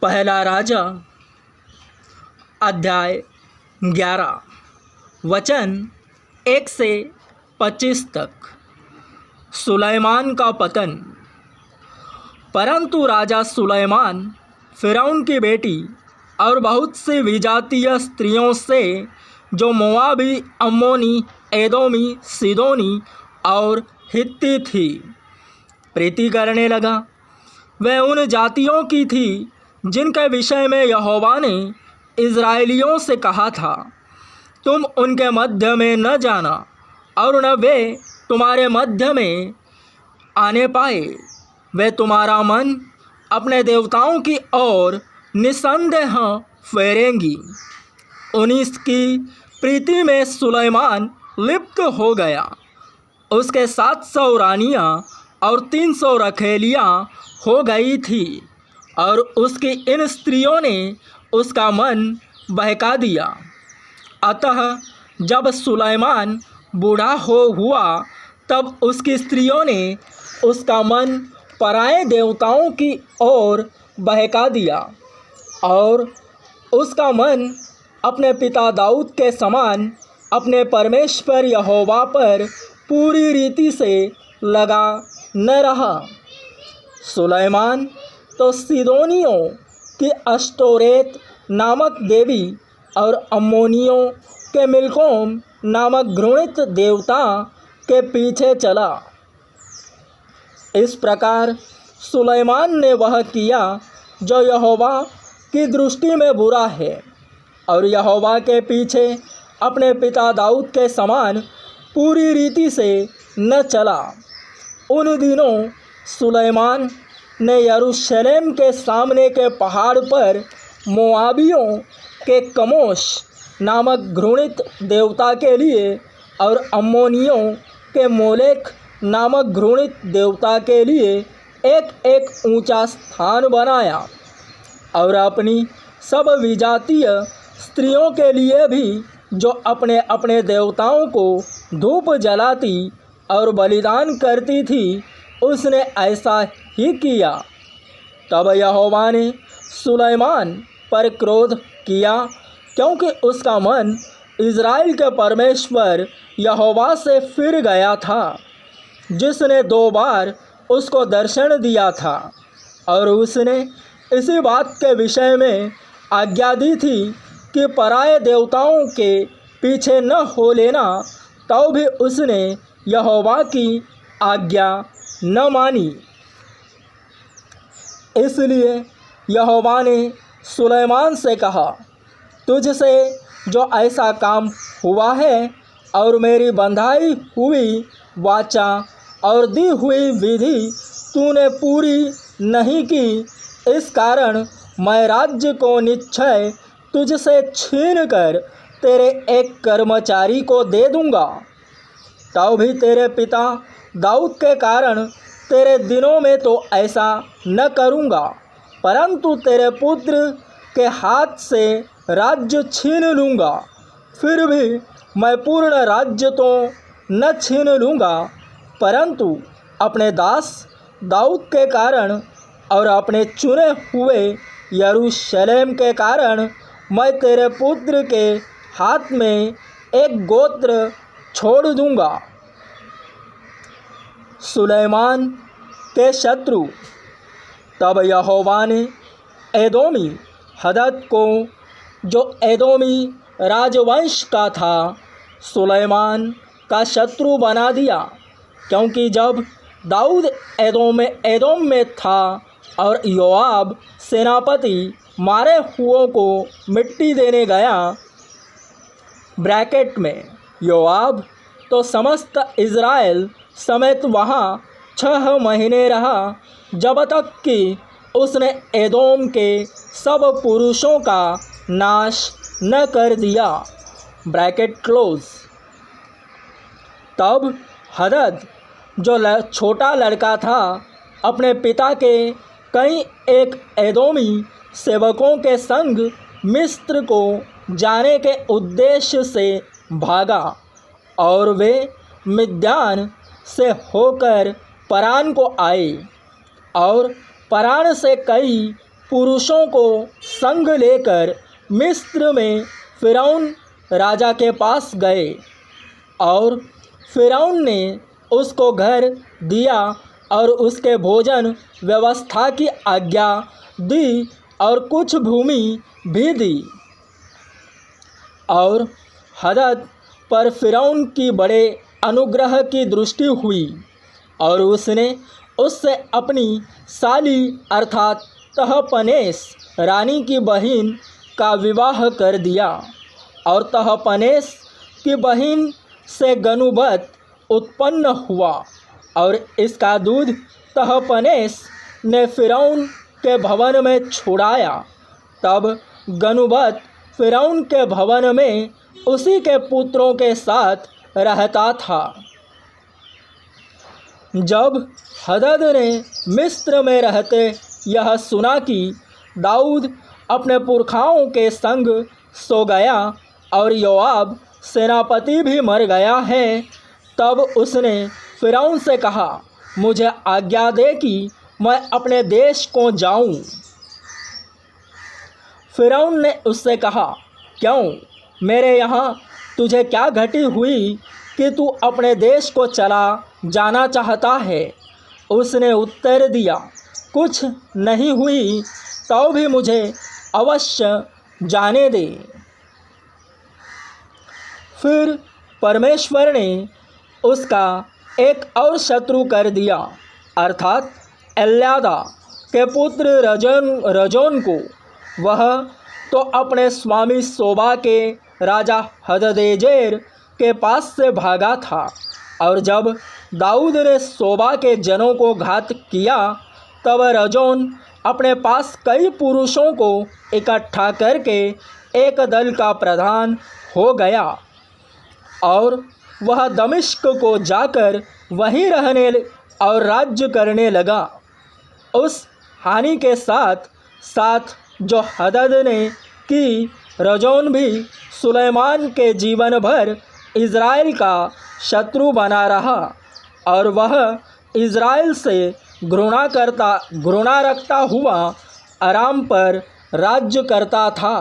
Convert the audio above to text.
पहला राजा अध्याय 11 वचन 1 से 25 तक। सुलैमान का पतन। परंतु राजा सुलैमान फ़िरौन की बेटी और बहुत सी विजातीय स्त्रियों से, जो मोआबी, अम्मोनी, एदोमी, सीदोनी और हित्ती थी, प्रीति करने लगा। वह उन जातियों की थी जिनके विषय में यहोवा ने इज़राइलियों से कहा था, तुम उनके मध्य में न जाना और न वे तुम्हारे मध्य में आने पाए। वे तुम्हारा मन अपने देवताओं की ओर निसंदेह फेरेंगी। उन्हीं की प्रीति में सुलैमान लिप्त हो गया। उसके 700 रानियां और 300 रखेलियां हो गई थी, और उसकी इन स्त्रियों ने उसका मन बहका दिया। अतः जब सुलैमान बूढ़ा हुआ, तब उसकी स्त्रियों ने उसका मन पराए देवताओं की ओर बहका दिया, और उसका मन अपने पिता दाऊद के समान अपने परमेश्वर यहोवा पर पूरी रीति से लगा न रहा। सुलैमान तो सीदोनियों की अश्तोरेत नामक देवी और अम्मोनियों के मिल्कोम नामक घृणित देवता के पीछे चला। इस प्रकार सुलैमान ने वह किया जो यहोवा की दृष्टि में बुरा है, और यहोवा के पीछे अपने पिता दाऊद के समान पूरी रीति से न चला। उन दिनों सुलैमान ने यरूशलेम के सामने के पहाड़ पर मोआबियों के कमोश नामक घृणित देवता के लिए और अम्मोनियों के मोलेक नामक घृणित देवता के लिए एक एक ऊंचा स्थान बनाया, और अपनी सब विजातीय स्त्रियों के लिए भी, जो अपने अपने देवताओं को धूप जलाती और बलिदान करती थी, उसने ऐसा ही किया। तब यहोवा ने सुलैमान पर क्रोध किया, क्योंकि उसका मन इज़राइल के परमेश्वर यहोवा से फिर गया था, जिसने 2 बार उसको दर्शन दिया था, और उसने इसी बात के विषय में आज्ञा दी थी कि पराए देवताओं के पीछे न हो लेना। तो भी उसने यहोवा की आज्ञा न मानी। इसलिए यहोवा ने सुलैमान से कहा, तुझसे जो ऐसा काम हुआ है और मेरी बंधाई हुई वाचा और दी हुई विधि तूने पूरी नहीं की, इस कारण मैं राज्य को निश्चय तुझसे छीन कर तेरे एक कर्मचारी को दे दूँगा। तो भी तेरे पिता दाऊद के कारण तेरे दिनों में तो ऐसा न करूँगा, परंतु तेरे पुत्र के हाथ से राज्य छीन लूँगा। फिर भी मैं पूर्ण राज्य तो न छीन लूँगा, परंतु अपने दास दाऊद के कारण और अपने चुने हुए यरूशलेम के कारण मैं तेरे पुत्र के हाथ में एक गोत्र छोड़ दूँगा। सुलैमान के शत्रु। तब यहोवा ने एदोमी हदद को, जो एदोमी राजवंश का था, सुलैमान का शत्रु बना दिया, क्योंकि जब दाऊद एदोम में था और योआब सेनापति मारे हुओं को मिट्टी देने गया, ब्रैकेट में योआब तो समस्त इज़राइल समेत वहाँ 6 महीने रहा, जब तक कि उसने एदोम के सब पुरुषों का नाश न कर दिया, ब्रैकेट क्लोज। तब हदद, जो छोटा लड़का था, अपने पिता के कई एक एदोमी सेवकों के संग मिस्र को जाने के उद्देश्य से भागा, और वे मिद्यान से होकर परान को आए, और परान से कई पुरुषों को संग लेकर मिस्र में फ़िरौन राजा के पास गए और फ़िरौन ने उसको घर दिया और उसके भोजन व्यवस्था की आज्ञा दी और कुछ भूमि भी दी। और हदद पर फ़िरौन की बड़े अनुग्रह की दृष्टि हुई और उसने उससे अपनी साली अर्थात तहपनेस रानी की बहन का विवाह कर दिया और तहपनेस की बहन से गनुबत उत्पन्न हुआ और इसका दूध तहपनेस ने फ़िरौन के भवन में छुड़ाया। तब गनुबत फ़िरौन के भवन में उसी के पुत्रों के साथ रहता था। जब हदद ने मिस्र में रहते यह सुना कि दाऊद अपने पुरखाओं के संग सो गया और योआब सेनापति भी मर गया है, तब उसने फ़िरौन से कहा, मुझे आज्ञा दे कि मैं अपने देश को जाऊं। फ़िरौन ने उससे कहा, क्यों, मेरे यहाँ तुझे क्या घटी हुई कि तू अपने देश को चला जाना चाहता है? उसने उत्तर दिया, कुछ नहीं हुई, तो भी मुझे अवश्य जाने दे। फिर परमेश्वर ने उसका एक और शत्रु कर दिया, अर्थात एल्यादा के पुत्र रजोन को। वह तो अपने स्वामी सोबा के राजा हददेजेर के पास से भागा था और जब दाऊद ने सोबा के जनों को घात किया तब रजोन अपने पास कई पुरुषों को इकट्ठा करके एक दल का प्रधान हो गया और वह दमिश्क को जाकर वहीं रहने और राज्य करने लगा। उस हानि के साथ साथ जो हदद ने की, रजोन भी सुलेमान के जीवन भर इज़राइल का शत्रु बना रहा और वह इज़राइल से घृणा रखता हुआ अराम पर राज्य करता था।